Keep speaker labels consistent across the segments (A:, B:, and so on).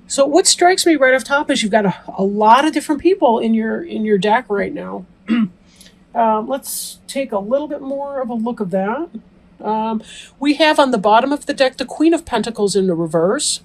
A: So what strikes me right off top is you've got a lot of different people in your deck right now. Let's take a little bit more of a look of that. We have on the bottom of the deck the Queen of Pentacles in the reverse.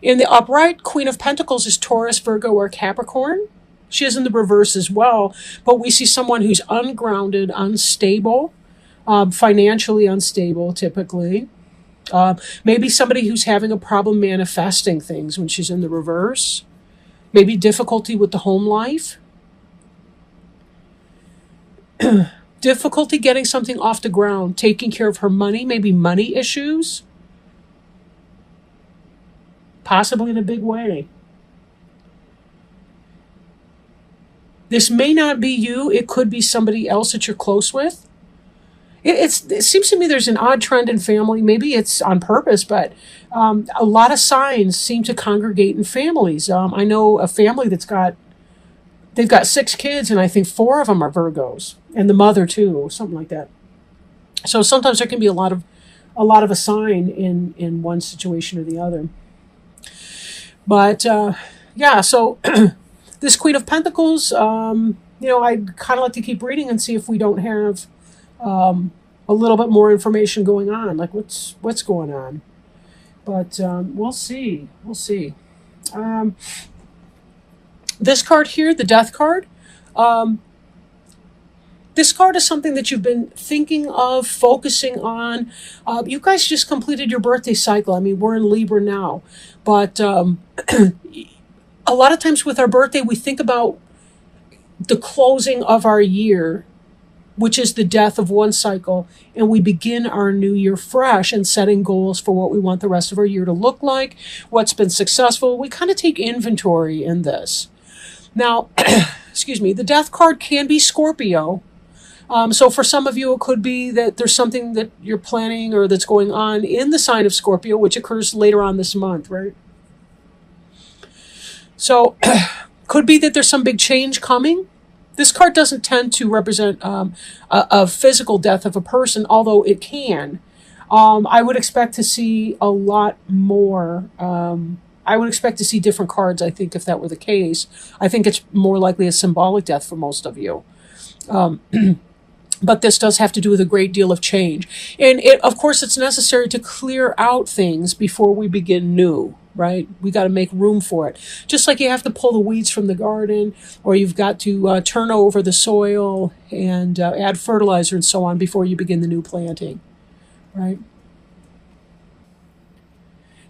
A: In the upright, Queen of Pentacles is Taurus, Virgo, or Capricorn. She is in the reverse as well, but we see someone who's ungrounded, unstable, financially unstable typically. Maybe somebody who's having a problem manifesting things when she's in the reverse. Maybe difficulty with the home life. Difficulty getting something off the ground, taking care of her money, maybe money issues. Possibly in a big way. This may not be you. It could be somebody else that you're close with. It seems to me there's an odd trend in family. Maybe it's on purpose, but a lot of signs seem to congregate in families. I know a family they've got 6 kids, and I think 4 of them are Virgos, and the mother too, or something like that. So sometimes there can be a lot of a sign in one situation or the other. But yeah, so this Queen of Pentacles, I'd kind of like to keep reading and see if we don't have a little bit more information going on, like what's going on. But we'll see. We'll see. This card here, the Death card. This card is something that you've been thinking of, focusing on. You guys just completed your birthday cycle. I mean, we're in Libra now. But a lot of times with our birthday, we think about the closing of our year, which is the death of one cycle, and we begin our new year fresh and setting goals for what we want the rest of our year to look like, what's been successful. We kind of take inventory in this. Now, excuse me, the Death card can be Scorpio. So for some of you, it could be that there's something that you're planning or that's going on in the sign of Scorpio, which occurs later on this month, right? So could be that there's some big change coming. This card doesn't tend to represent a physical death of a person, although it can. I would expect to see a lot more. I would expect to see different cards, I think, if that were the case. I think it's more likely a symbolic death for most of you. But this does have to do with a great deal of change. And of course, it's necessary to clear out things before we begin new, right? We got to make room for it. Just like you have to pull the weeds from the garden, or you've got to turn over the soil and add fertilizer and so on before you begin the new planting, right?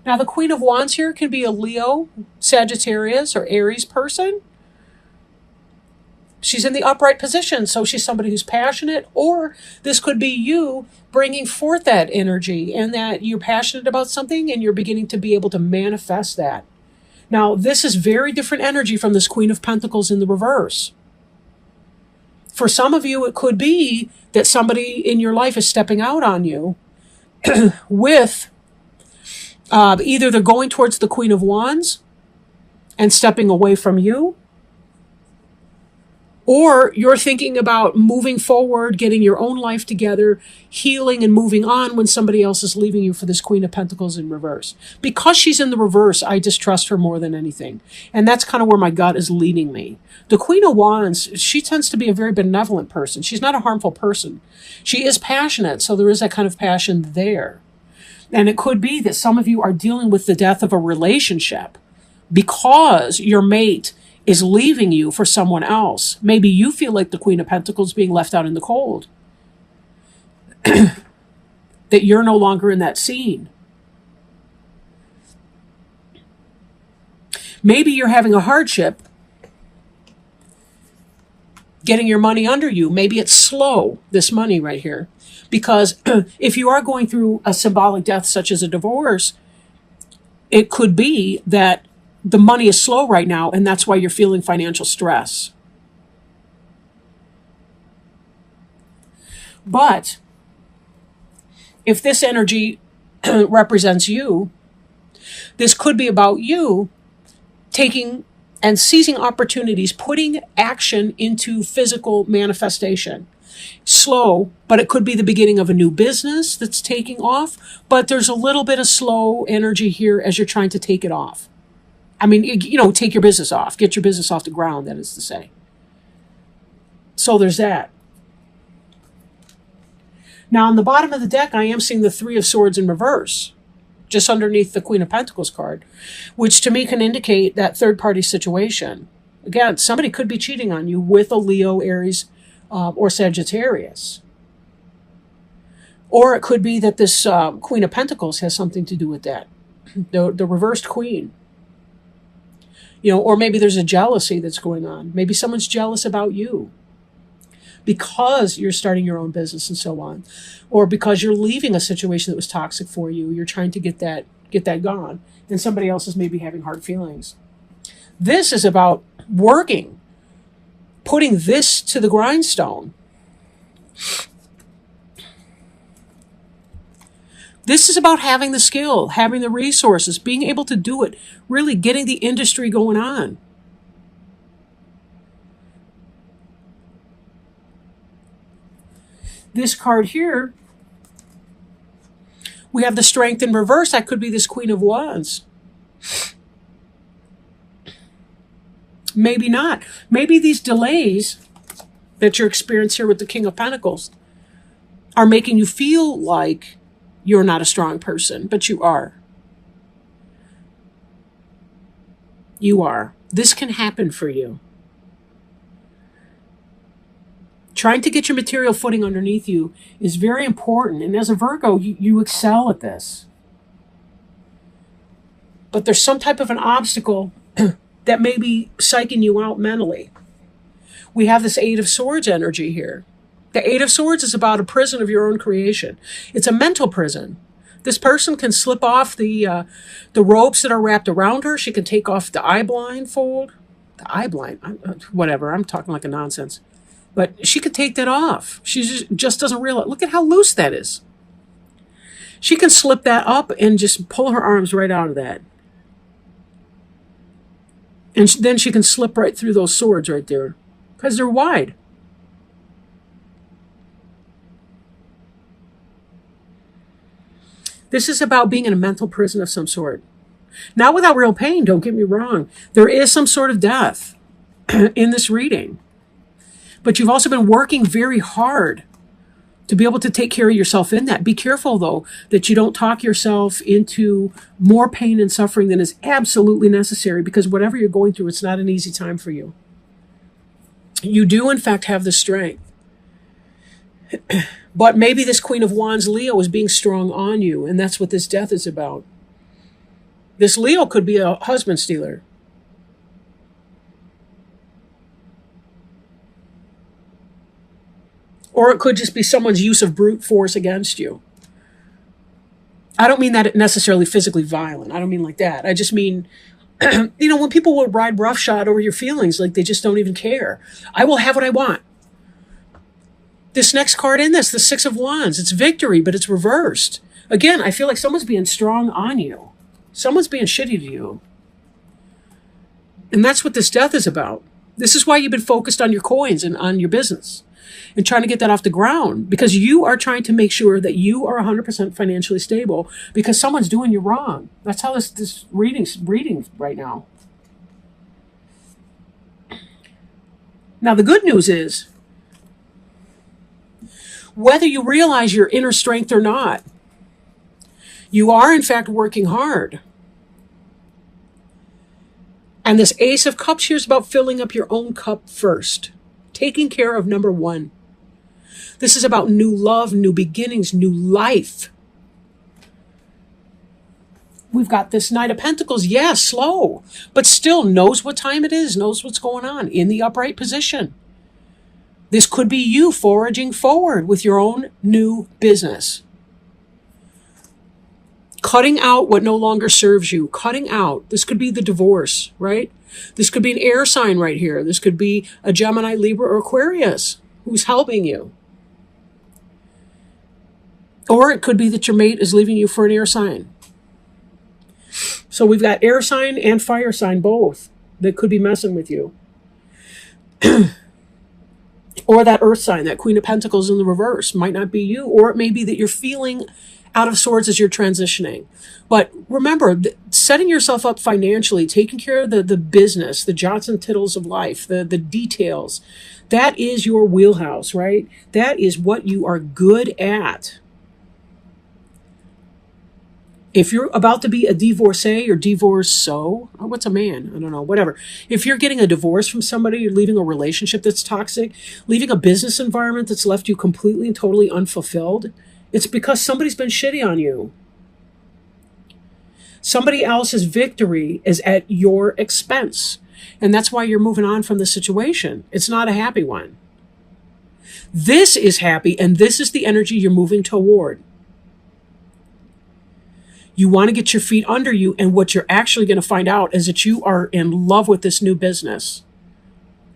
A: Now, the Queen of Wands here can be a Leo, Sagittarius, or Aries person. She's in the upright position, so she's somebody who's passionate, or this could be you bringing forth that energy and that you're passionate about something and you're beginning to be able to manifest that. Now, this is very different energy from this Queen of Pentacles in the reverse. For some of you, it could be that somebody in your life is stepping out on you with either they're going towards the Queen of Wands and stepping away from you, or you're thinking about moving forward, getting your own life together, healing and moving on when somebody else is leaving you for this Queen of Pentacles in reverse. Because she's in the reverse, I distrust her more than anything. And that's kind of where my gut is leading me. The Queen of Wands, she tends to be a very benevolent person. She's not a harmful person. She is passionate, so there is that kind of passion there. And it could be that some of you are dealing with the death of a relationship because your mate is leaving you for someone else. Maybe you feel like the Queen of Pentacles being left out in the cold. That you're no longer in that scene. Maybe you're having a hardship getting your money under you. Maybe it's slow, this money right here. Because if you are going through a symbolic death such as a divorce, it could be that the money is slow right now, and that's why you're feeling financial stress. But if this energy represents you, this could be about you taking and seizing opportunities, putting action into physical manifestation. Slow, but it could be the beginning of a new business that's taking off. But there's a little bit of slow energy here as you're trying to take it off. I mean, take your business off. Get your business off the ground, that is to say. So there's that. Now, on the bottom of the deck, I am seeing the Three of Swords in reverse, just underneath the Queen of Pentacles card, which to me can indicate that third-party situation. Again, somebody could be cheating on you with a Leo, Aries, or Sagittarius. Or it could be that this Queen of Pentacles has something to do with that, the reversed Queen. Or maybe there's a jealousy that's going on. Maybe someone's jealous about you because you're starting your own business and so on, or because you're leaving a situation that was toxic for you. You're trying to get that gone, and somebody else is maybe having hard feelings. This is about working, putting this to the grindstone. This is about having the skill, having the resources, being able to do it, really getting the industry going on. This card here, we have the Strength in reverse. That could be this Queen of Wands. Maybe not. Maybe these delays that you're experiencing here with the King of Pentacles are making you feel like you're not a strong person, but you are. You are. This can happen for you. Trying to get your material footing underneath you is very important. And as a Virgo, you excel at this. But there's some type of an obstacle that may be psyching you out mentally. We have this Eight of Swords energy here. The Eight of Swords is about a prison of your own creation. It's a mental prison. This person can slip off the ropes that are wrapped around her. She can take off the eye blindfold. The eye blind, whatever. I'm talking like a nonsense. But she could take that off. She just doesn't realize. Look at how loose that is. She can slip that up and just pull her arms right out of that. And then she can slip right through those swords right there because they're wide. This is about being in a mental prison of some sort. Not without real pain, don't get me wrong. There is some sort of death in this reading. But you've also been working very hard to be able to take care of yourself in that. Be careful, though, that you don't talk yourself into more pain and suffering than is absolutely necessary, because whatever you're going through, it's not an easy time for you. You do, in fact, have the strength. But maybe this Queen of Wands Leo is being strong on you, and that's what this death is about. This Leo could be a husband stealer. Or it could just be someone's use of brute force against you. I don't mean that necessarily physically violent. I don't mean like that. I just mean, when people will ride roughshod over your feelings, like they just don't even care. I will have what I want. This next card in this, the Six of Wands, it's victory, but it's reversed. Again, I feel like someone's being strong on you. Someone's being shitty to you. And that's what this death is about. This is why you've been focused on your coins and on your business and trying to get that off the ground, because you are trying to make sure that you are 100% financially stable because someone's doing you wrong. That's how this reading's right now. Now, the good news is, whether you realize your inner strength or not, you are, in fact, working hard. And this Ace of Cups here is about filling up your own cup first, taking care of number one. This is about new love, new beginnings, new life. We've got this Knight of Pentacles. Yes, slow, but still knows what time it is, knows what's going on, in the upright position. This could be you foraging forward with your own new business. Cutting out what no longer serves you. Cutting out. This could be the divorce, right? This could be an air sign right here. This could be a Gemini, Libra, or Aquarius who's helping you. Or it could be that your mate is leaving you for an air sign. So we've got air sign and fire sign both that could be messing with you. Or that earth sign, that Queen of Pentacles in the reverse, might not be you. Or it may be that you're feeling out of sorts as you're transitioning. But remember, setting yourself up financially, taking care of the business, the jots and tittles of life, the details, that is your wheelhouse, right? That is what you are good at. If you're about to be a divorcee or divorcee, what's a man? I don't know, whatever. If you're getting a divorce from somebody, you're leaving a relationship that's toxic, leaving a business environment that's left you completely and totally unfulfilled, it's because somebody's been shitty on you. Somebody else's victory is at your expense. And that's why you're moving on from the situation. It's not a happy one. This is happy, and this is the energy you're moving toward. You want to get your feet under you, and what you're actually going to find out is that you are in love with this new business,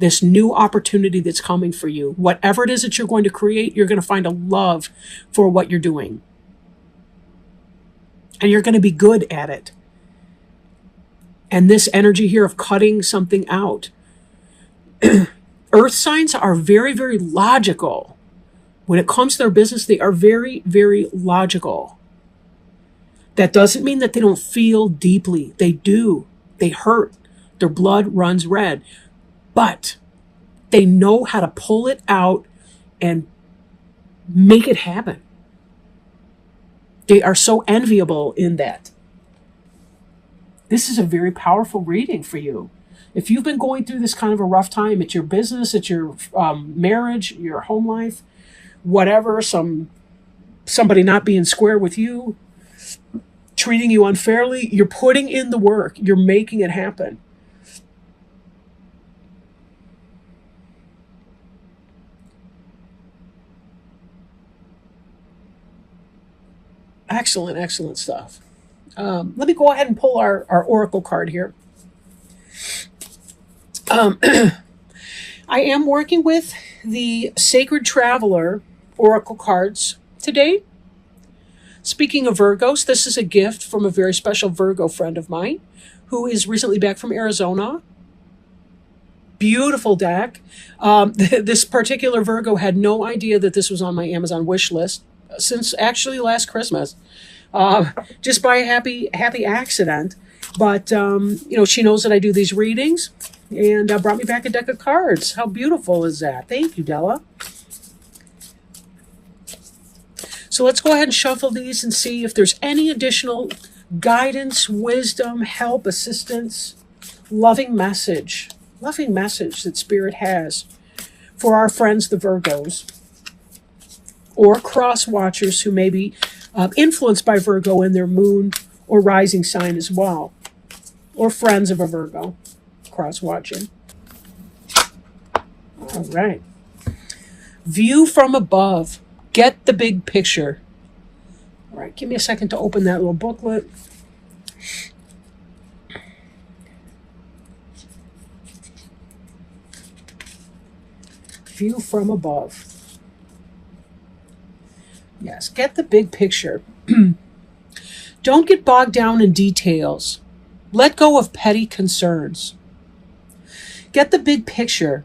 A: this new opportunity that's coming for you. Whatever it is that you're going to create, you're going to find a love for what you're doing. And you're going to be good at it. And this energy here of cutting something out. Earth signs are very, very logical. When it comes to their business, they are very, very logical. That doesn't mean that they don't feel deeply. They do. They hurt. Their blood runs red. But they know how to pull it out and make it happen. They are so enviable in that. This is a very powerful reading for you. If you've been going through this kind of a rough time at your business, at your marriage, your home life, whatever, somebody not being square with you, treating you unfairly, you're putting in the work. You're making it happen. Excellent, excellent stuff. Let me go ahead and pull our oracle card here. I am working with the Sacred Traveler oracle cards today. Speaking of Virgos, this is a gift from a very special Virgo friend of mine who is recently back from Arizona. Beautiful deck. This particular Virgo had no idea that this was on my Amazon wish list since actually last Christmas, just by a happy accident. But, she knows that I do these readings and brought me back a deck of cards. How beautiful is that? Thank you, Della. So let's go ahead and shuffle these and see if there's any additional guidance, wisdom, help, assistance, loving message that Spirit has for our friends, the Virgos, or cross watchers who may be influenced by Virgo in their moon or rising sign as well, or friends of a Virgo cross watching. All right. View from above. Get the big picture. All right, give me a second to open that little booklet. View from above. Yes, get the big picture. Don't get bogged down in details. Let go of petty concerns. Get the big picture.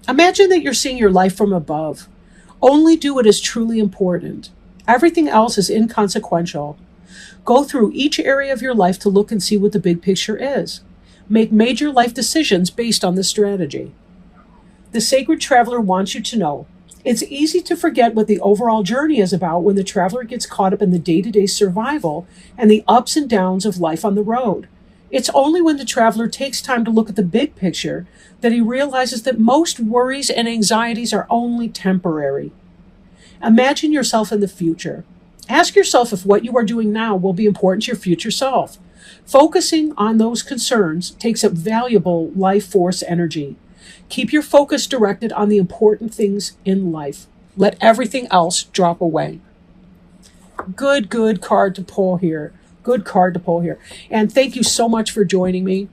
A: Imagine that you're seeing your life from above. Only do what is truly important. Everything else is inconsequential. Go through each area of your life to look and see what the big picture is. Make major life decisions based on this strategy. The Sacred Traveler wants you to know it's easy to forget what the overall journey is about when the traveler gets caught up in the day-to-day survival and the ups and downs of life on the road. It's only when the traveler takes time to look at the big picture that he realizes that most worries and anxieties are only temporary. Imagine yourself in the future. Ask yourself if what you are doing now will be important to your future self. Focusing on those concerns takes up valuable life force energy. Keep your focus directed on the important things in life. Let everything else drop away. Good card to pull here. Good card to pull here. And thank you so much for joining me.